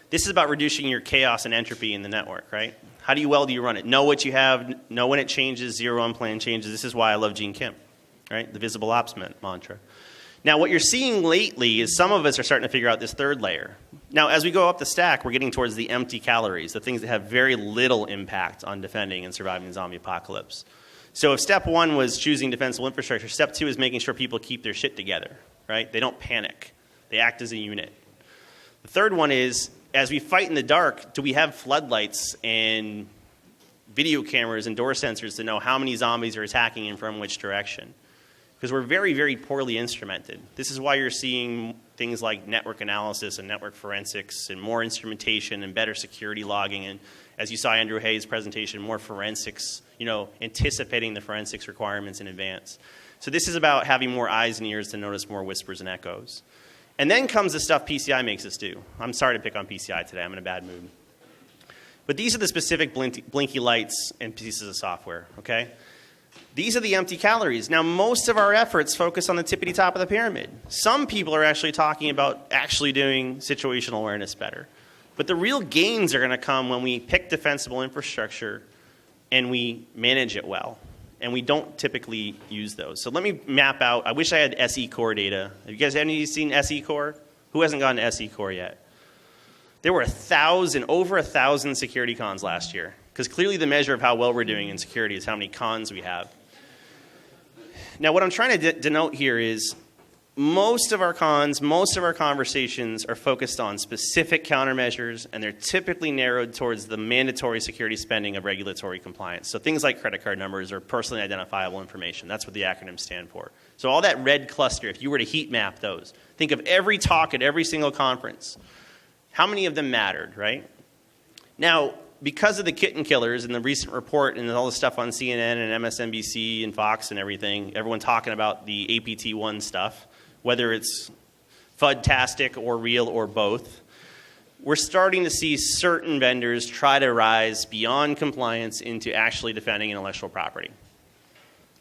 this is about reducing your chaos and entropy in the network, right? How do you run it? Know what you have, know when it changes, zero unplanned changes. This is why I love Gene Kim, right? The visible ops mantra. Now, what you're seeing lately is some of us are starting to figure out this third layer. Now, as we go up the stack, we're getting towards the empty calories, the things that have very little impact on defending and surviving the zombie apocalypse. So if step one was choosing defensible infrastructure, step two is making sure people keep their shit together, right? They don't panic. They act as a unit. The third one is, as we fight in the dark, do we have floodlights and video cameras and door sensors to know how many zombies are attacking and from which direction? Because we're very, very poorly instrumented. This is why you're seeing things like network analysis and network forensics and more instrumentation and better security logging. And as you saw Andrew Hayes' presentation, more forensics, anticipating the forensics requirements in advance. So this is about having more eyes and ears to notice more whispers and echoes. And then comes the stuff PCI makes us do. I'm sorry to pick on PCI today. I'm in a bad mood. But these are the specific blinky lights and pieces of software, okay? These are the empty calories. Now, most of our efforts focus on the tippity top of the pyramid. Some people are actually talking about actually doing situational awareness better. But the real gains are going to come when we pick defensible infrastructure and we manage it well. And we don't typically use those. So let me map out. I wish I had SE Core data. Have you guys seen SE Core? Who hasn't gone to SE Core yet? There were over 1,000 security cons last year. Because clearly the measure of how well we're doing in security is how many cons we have. Now, what I'm trying to denote here is most of our cons, most of our conversations are focused on specific countermeasures, and they're typically narrowed towards the mandatory security spending of regulatory compliance. So things like credit card numbers or personally identifiable information. That's what the acronyms stand for. So all that red cluster, if you were to heat map those, think of every talk at every single conference. How many of them mattered, right? Now, because of the kitten killers and the recent report and all the stuff on CNN and MSNBC and Fox and everything, everyone talking about the APT1 stuff, whether it's FUD-tastic or real or both, we're starting to see certain vendors try to rise beyond compliance into actually defending intellectual property.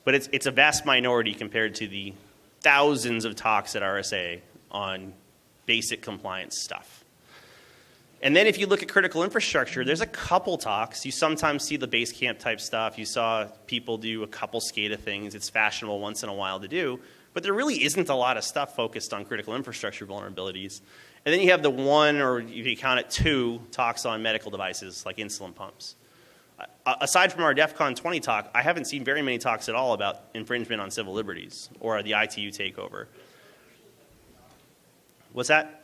But it's a vast minority compared to the thousands of talks at RSA on basic compliance stuff. And then if you look at critical infrastructure, there's a couple talks. You sometimes see the Basecamp type stuff. You saw people do a couple SCADA things. It's fashionable once in a while to do. But there really isn't a lot of stuff focused on critical infrastructure vulnerabilities. And then you have the one, or if you count it, two talks on medical devices like insulin pumps. Aside from our DEF CON 20 talk, I haven't seen very many talks at all about infringement on civil liberties or the ITU takeover. What's that?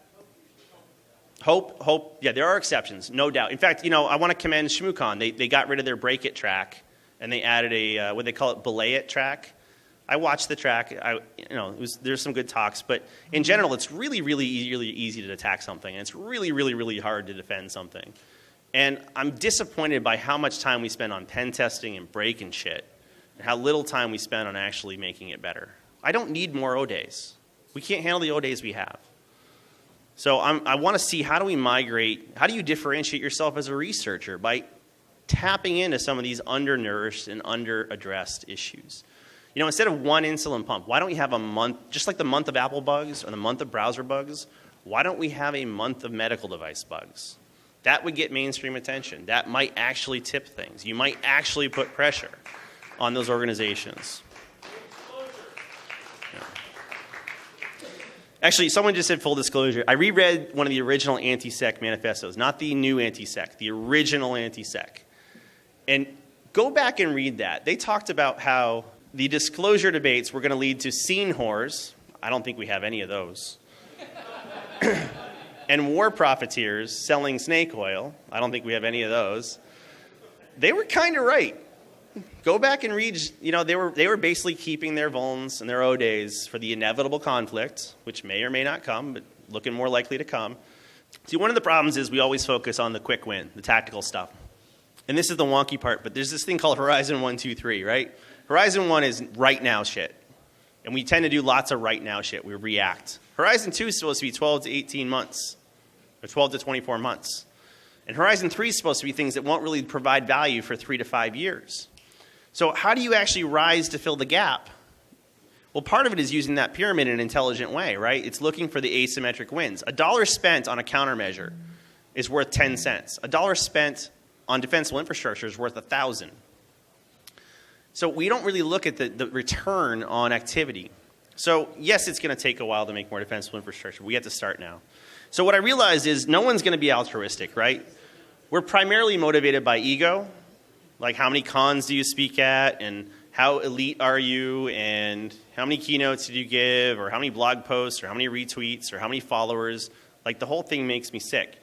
Hope, yeah, there are exceptions, no doubt. In fact, I want to commend ShmooCon. They got rid of their break it track, and they added a, what they call it, belay it track. I watched the track. There's some good talks, but in general, it's really, really easy to attack something, and it's really, really, really hard to defend something. And I'm disappointed by how much time we spend on pen testing and break and shit, and how little time we spend on actually making it better. I don't need more O days. We can't handle the O days we have. So I want to see, how do we migrate, how do you differentiate yourself as a researcher? By tapping into some of these undernourished and under-addressed issues. You know, instead of one insulin pump, why don't we have a month, just like the month of Apple bugs or the month of browser bugs, why don't we have a month of medical device bugs? That would get mainstream attention. That might actually tip things. You might actually put pressure on those organizations. Actually, someone just said full disclosure. I reread one of the original anti-sec manifestos, not the new anti-sec, the original anti-sec. And go back and read that. They talked about how the disclosure debates were going to lead to scene whores. I don't think we have any of those. And war profiteers selling snake oil. I don't think we have any of those. They were kind of right. Go back and read, you know, they were basically keeping their vulns and their O days for the inevitable conflict, which may or may not come, but looking more likely to come. See, one of the problems is we always focus on the quick win, the tactical stuff. And this is the wonky part, but there's this thing called Horizon 1, 2, 3, right? Horizon 1 is right now shit. And we tend to do lots of right now shit. We react. Horizon 2 is supposed to be 12 to 18 months, or 12 to 24 months. And Horizon 3 is supposed to be things that won't really provide value for 3 to 5 years. So how do you actually rise to fill the gap? Well, part of it is using that pyramid in an intelligent way, right? It's looking for the asymmetric wins. $1 spent on a countermeasure is worth 10 cents. $1 spent on defensible infrastructure is worth 1,000. So we don't really look at the return on activity. So yes, it's going to take a while to make more defensible infrastructure. We have to start now. So what I realized is no one's going to be altruistic, right? We're primarily motivated by ego. Like, how many cons do you speak at, and how elite are you, and how many keynotes did you give, or how many blog posts, or how many retweets, or how many followers. Like, the whole thing makes me sick.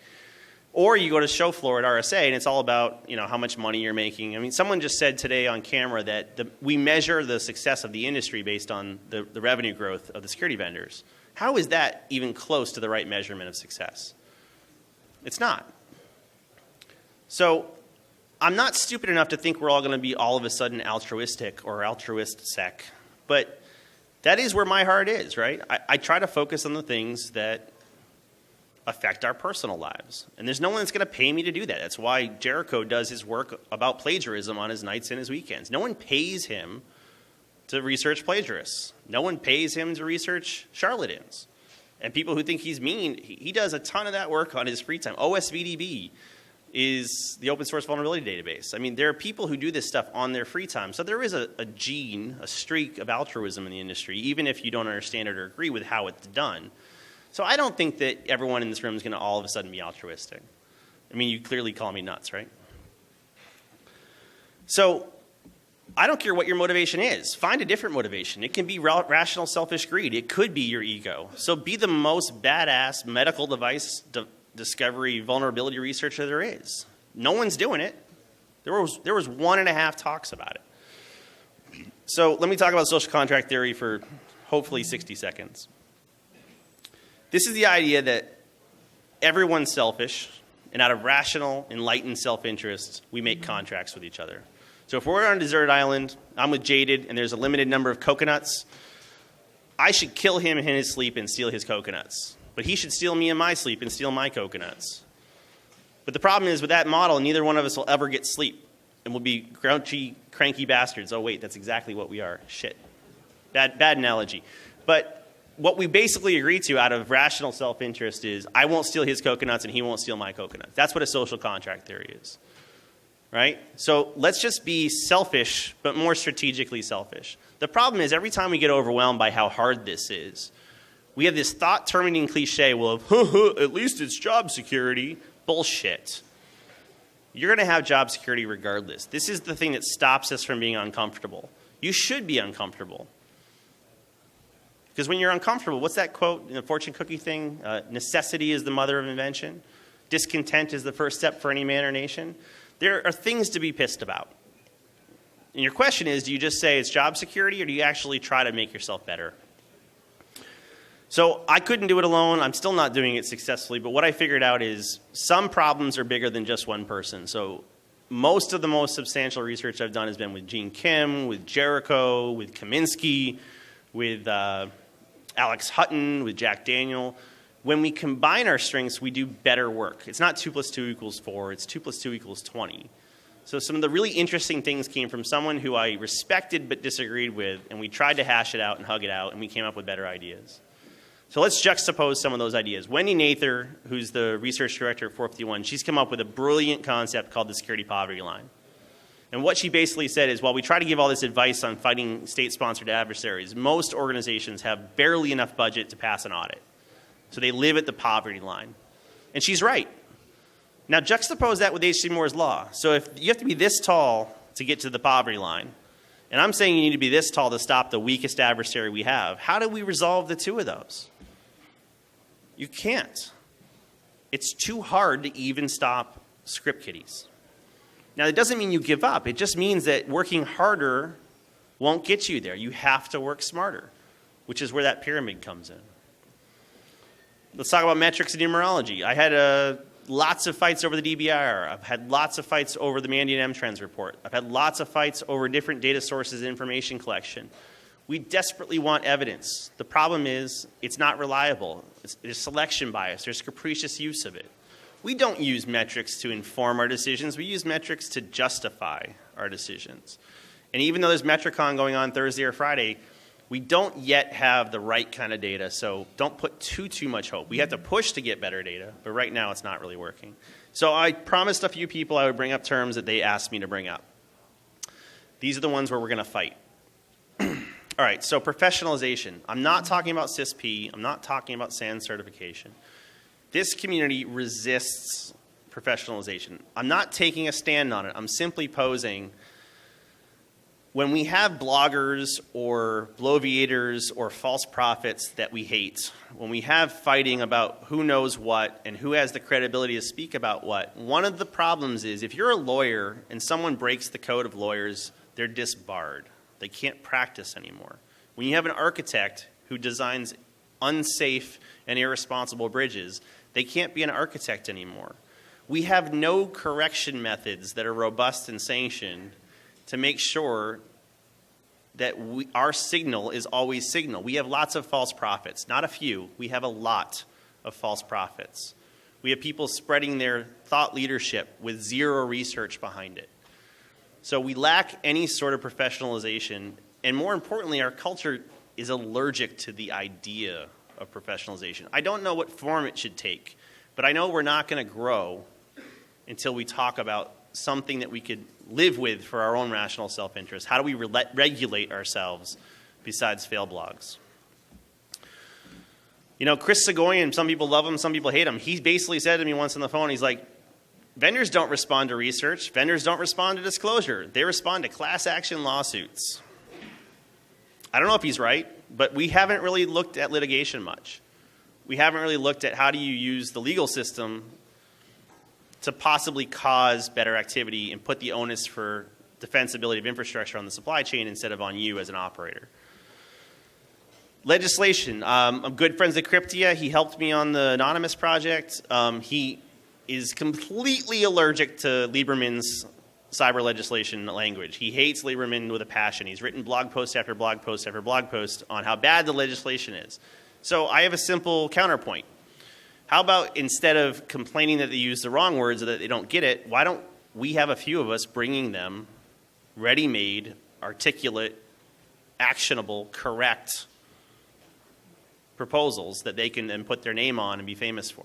Or you go to show floor at RSA, and it's all about, you know, how much money you're making. I mean, someone just said today on camera that we measure the success of the industry based on the revenue growth of the security vendors. How is that even close to the right measurement of success? It's not. So I'm not stupid enough to think we're all going to be all of a sudden altruistic or altruist-sec, but that is where my heart is, right? I try to focus on the things that affect our personal lives. And there's no one that's going to pay me to do that. That's why Jericho does his work about plagiarism on his nights and his weekends. No one pays him to research plagiarists. No one pays him to research charlatans. And people who think he's mean, he does a ton of that work on his free time. OSVDB is the open source vulnerability database. I mean, there are people who do this stuff on their free time. So there is a gene, a streak of altruism in the industry, even if you don't understand it or agree with how it's done. So I don't think that everyone in this room is going to all of a sudden be altruistic. I mean, you clearly call me nuts, right? So I don't care what your motivation is. Find a different motivation. It can be rational, selfish greed. It could be your ego. So be the most badass medical device discovery vulnerability researcher there is. No one's doing it. There was 1.5 talks about it. So let me talk about social contract theory for hopefully 60 seconds. This is the idea that everyone's selfish, and out of rational, enlightened self-interest, we make contracts with each other. So if we're on a desert island, I'm with Jaded, and there's a limited number of coconuts, I should kill him in his sleep and steal his coconuts. But he should steal me in my sleep and steal my coconuts. But the problem is, with that model, neither one of us will ever get sleep. And we'll be grouchy, cranky bastards. Oh, wait, that's exactly what we are. Shit. Bad analogy. But what we basically agree to out of rational self-interest is, I won't steal his coconuts and he won't steal my coconuts. That's what a social contract theory is. Right? So let's just be selfish, but more strategically selfish. The problem is, every time we get overwhelmed by how hard this is, we have this thought-terminating cliche, well, at least it's job security. Bullshit. You're going to have job security regardless. This is the thing that stops us from being uncomfortable. You should be uncomfortable. Because when you're uncomfortable, what's that quote in the fortune cookie thing? Necessity is the mother of invention. Discontent is the first step for any man or nation. There are things to be pissed about. And your question is, do you just say it's job security, or do you actually try to make yourself better? So I couldn't do it alone. I'm still not doing it successfully. But what I figured out is some problems are bigger than just one person. So most of the most substantial research I've done has been with Gene Kim, with Jericho, with Kaminsky, with Alex Hutton, with Jack Daniel. When we combine our strengths, we do better work. It's not 2 + 2 = 4, it's 2 + 2 = 20. So some of the really interesting things came from someone who I respected but disagreed with, and we tried to hash it out and hug it out, and we came up with better ideas. So let's juxtapose some of those ideas. Wendy Nather, who's the research director at 451, she's come up with a brilliant concept called the security poverty line. And what she basically said is, while we try to give all this advice on fighting state-sponsored adversaries, most organizations have barely enough budget to pass an audit. So they live at the poverty line. And she's right. Now juxtapose that with H.C. Moore's law. So if you have to be this tall to get to the poverty line, and I'm saying you need to be this tall to stop the weakest adversary we have, how do we resolve the two of those? You can't. It's too hard to even stop script kiddies. Now, that doesn't mean you give up. It just means that working harder won't get you there. You have to work smarter, which is where that pyramid comes in. Let's talk about metrics and numerology. I had lots of fights over the DBIR. I've had lots of fights over the Mandiant M-Trends report. I've had lots of fights over different data sources and information collection. We desperately want evidence. The problem is it's not reliable. There's selection bias. There's capricious use of it. We don't use metrics to inform our decisions. We use metrics to justify our decisions. And even though there's Metricon going on Thursday or Friday, we don't yet have the right kind of data, so don't put too much hope. We have to push to get better data, but right now it's not really working. So I promised a few people I would bring up terms that they asked me to bring up. These are the ones where we're going to fight. All right, so professionalization. I'm not talking about CISP. I'm not talking about SANS certification. This community resists professionalization. I'm not taking a stand on it. I'm simply posing, when we have bloggers or bloviators or false prophets that we hate, when we have fighting about who knows what and who has the credibility to speak about what, one of the problems is if you're a lawyer and someone breaks the code of lawyers, they're disbarred. They can't practice anymore. When you have an architect who designs unsafe and irresponsible bridges, they can't be an architect anymore. We have no correction methods that are robust and sanctioned to make sure that our signal is always signal. We have lots of false prophets, not a few. We have a lot of false prophets. We have people spreading their thought leadership with zero research behind it. So we lack any sort of professionalization, and more importantly, our culture is allergic to the idea of professionalization. I don't know what form it should take, but I know we're not going to grow until we talk about something that we could live with for our own rational self-interest. How do we regulate ourselves besides fail blogs? You know, Chris Sagoyan, some people love him, some people hate him. He basically said to me once on the phone, he's like, vendors don't respond to research. Vendors don't respond to disclosure. They respond to class action lawsuits. I don't know if he's right, but we haven't really looked at litigation much. We haven't really looked at how do you use the legal system to possibly cause better activity and put the onus for defensibility of infrastructure on the supply chain instead of on you as an operator. Legislation. I'm good friends with Cryptia. He helped me on the Anonymous project. He is completely allergic to Lieberman's cyber legislation language. He hates Lieberman with a passion. He's written blog post after blog post after blog post on how bad the legislation is. So I have a simple counterpoint. How about instead of complaining that they use the wrong words or that they don't get it, why don't we have a few of us bringing them ready-made, articulate, actionable, correct proposals that they can then put their name on and be famous for?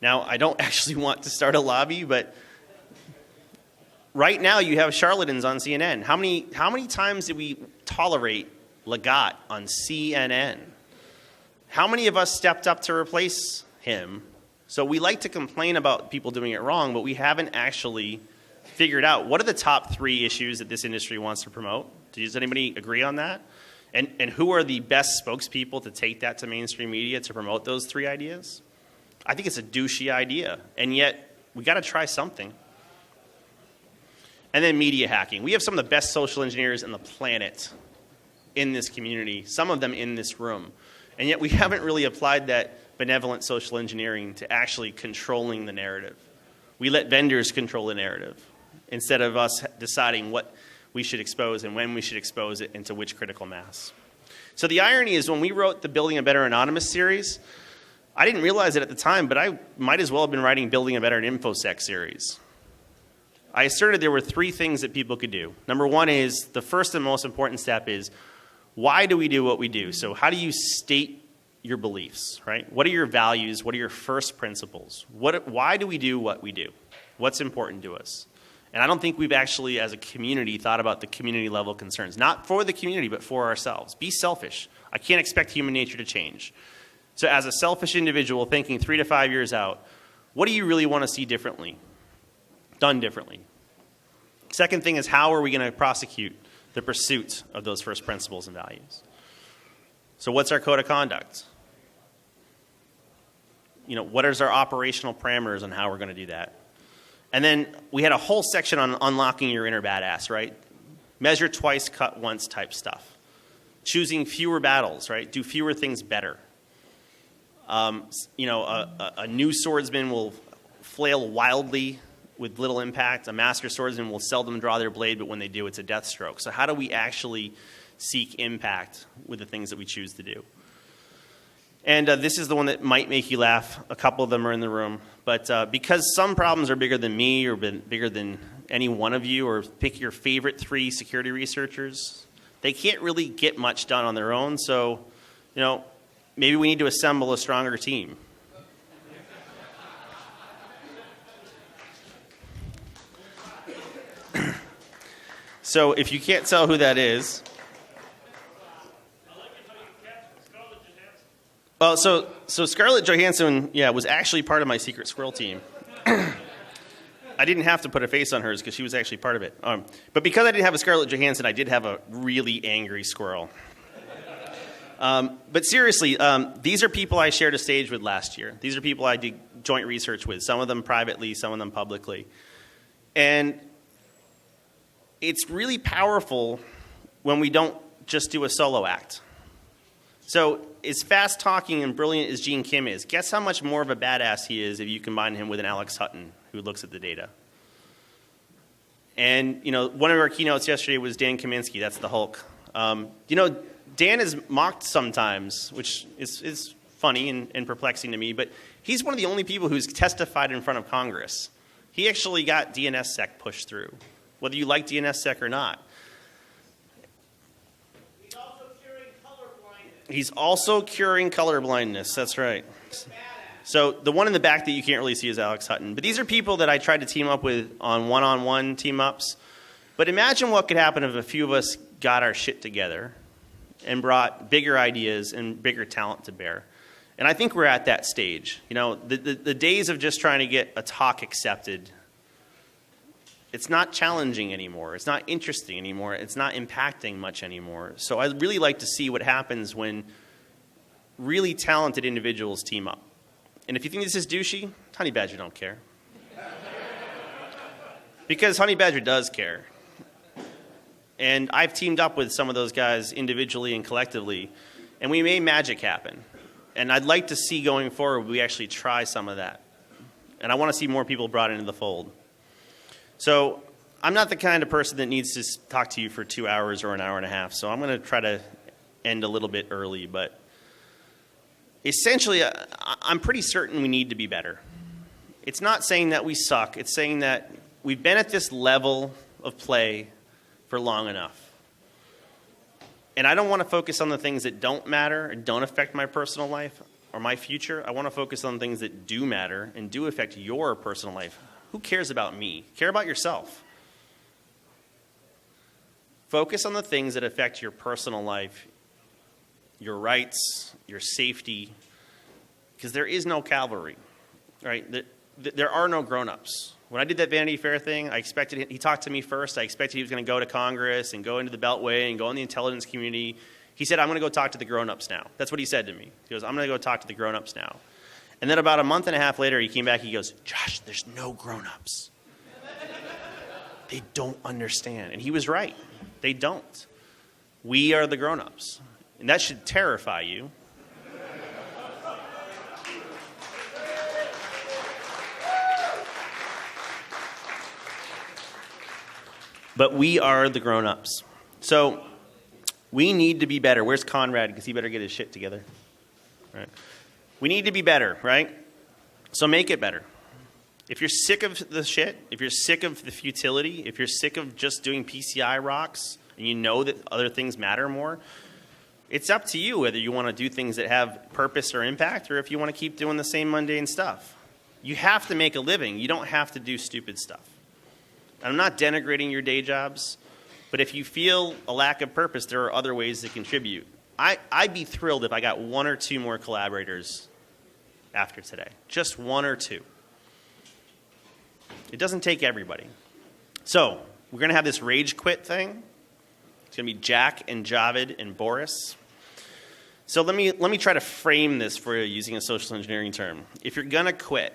Now, I don't actually want to start a lobby, but right now you have charlatans on CNN. How many times did we tolerate Lagat on CNN? How many of us stepped up to replace him? So we like to complain about people doing it wrong, but we haven't actually figured out what are the top 3 issues that this industry wants to promote. Does anybody agree on that? And who are the best spokespeople to take that to mainstream media to promote those 3 ideas? I think it's a douchey idea, and yet we got to try something. And then media hacking. We have some of the best social engineers on the planet in this community, some of them in this room. And yet we haven't really applied that benevolent social engineering to actually controlling the narrative. We let vendors control the narrative instead of us deciding what we should expose and when we should expose it into which critical mass. So the irony is when we wrote the Building a Better Anonymous series, I didn't realize it at the time, but I might as well have been writing Building a Better InfoSec series. I asserted there were 3 things that people could do. Number 1 is, the first and most important step is, why do we do what we do? So how do you state your beliefs, right? What are your values? What are your first principles? Why do we do what we do? What's important to us? And I don't think we've actually, as a community, thought about the community level concerns. Not for the community, but for ourselves. Be selfish. I can't expect human nature to change. So as a selfish individual thinking 3 to 5 years out, what do you really want to see differently? Done differently. Second thing is, how are we going to prosecute the pursuit of those first principles and values? So what's our code of conduct? What is our operational parameters on how we're going to do that? And then we had a whole section on unlocking your inner badass, right? Measure twice, cut once type stuff. Choosing fewer battles, right? Do fewer things better. A new swordsman will flail wildly with little impact. A master swordsman will seldom draw their blade, but when they do, it's a death stroke. So how do we actually seek impact with the things that we choose to do? And this is the one that might make you laugh. A couple of them are in the room. But because some problems are bigger than me or bigger than any one of you, or pick your favorite 3 security researchers, they can't really get much done on their own. So, maybe we need to assemble a stronger team. So if you can't tell who that is. Well, so Scarlett Johansson, was actually part of my Secret Squirrel team. I didn't have to put a face on hers because she was actually part of it. But because I didn't have a Scarlett Johansson, I did have a really angry squirrel. But seriously, these are people I shared a stage with last year. These are people I did joint research with, some of them privately, some of them publicly. And it's really powerful when we don't just do a solo act. So as fast-talking and brilliant as Gene Kim is, guess how much more of a badass he is if you combine him with an Alex Hutton who looks at the data. And, one of our keynotes yesterday was Dan Kaminsky. That's the Hulk. Dan is mocked sometimes, which is funny and perplexing to me, but he's one of the only people who's testified in front of Congress. He actually got DNSSEC pushed through, whether you like DNSSEC or not. He's also curing color blindness. That's right. So the one in the back that you can't really see is Alex Hutton. But these are people that I tried to team up with on one-on-one team-ups. But imagine what could happen if a few of us got our shit together and brought bigger ideas and bigger talent to bear. And I think we're at that stage. The days of just trying to get a talk accepted, it's not challenging anymore. It's not interesting anymore. It's not impacting much anymore. So I'd really like to see what happens when really talented individuals team up. And if you think this is douchey, Honey Badger don't care. Because Honey Badger does care. And I've teamed up with some of those guys individually and collectively, and we made magic happen. And I'd like to see going forward we actually try some of that. And I want to see more people brought into the fold. So I'm not the kind of person that needs to talk to you for 2 hours or an hour and a half, so I'm going to try to end a little bit early. But essentially, I'm pretty certain we need to be better. It's not saying that we suck. It's saying that we've been at this level of play for long enough. And I don't want to focus on the things that don't matter and don't affect my personal life or my future. I want to focus on things that do matter and do affect your personal life. Who cares about me? Care about yourself. Focus on the things that affect your personal life, your rights, your safety, because there is no cavalry, right? There are no grown-ups. When I did that Vanity Fair thing, he talked to me first. I expected he was going to go to Congress and go into the Beltway and go in the intelligence community. He said, I'm going to go talk to the grown-ups now. That's what he said to me. He goes, I'm going to go talk to the grown-ups now. And then about a month and a half later, he came back. He goes, Josh, there's no grown-ups. They don't understand. And he was right. They don't. We are the grown-ups. And that should terrify you. But we are the grown-ups. So We need to be better. Where's Conrad? Because he better get his shit together. Right? We need to be better, right? So make it better. If you're sick of the shit, if you're sick of the futility, if you're sick of just doing PCI rocks, and you know that other things matter more, it's up to you whether you want to do things that have purpose or impact, or if you want to keep doing the same mundane stuff. You have to make a living. You don't have to do stupid stuff. And I'm not denigrating your day jobs, but if you feel a lack of purpose, there are other ways to contribute. I'd be thrilled if I got 1 or 2 more collaborators after today. Just 1 or 2. It doesn't take everybody. So we're going to have this rage quit thing. It's going to be Jack and Javid and Boris. So let me try to frame this for you using a social engineering term. If you're going to quit,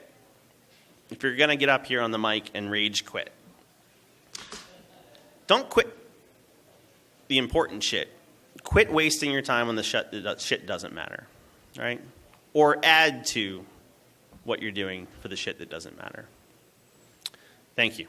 if you're going to get up here on the mic and rage quit, don't quit the important shit. Quit wasting your time on the shit that doesn't matter, right? Or add to what you're doing for the shit that doesn't matter. Thank you.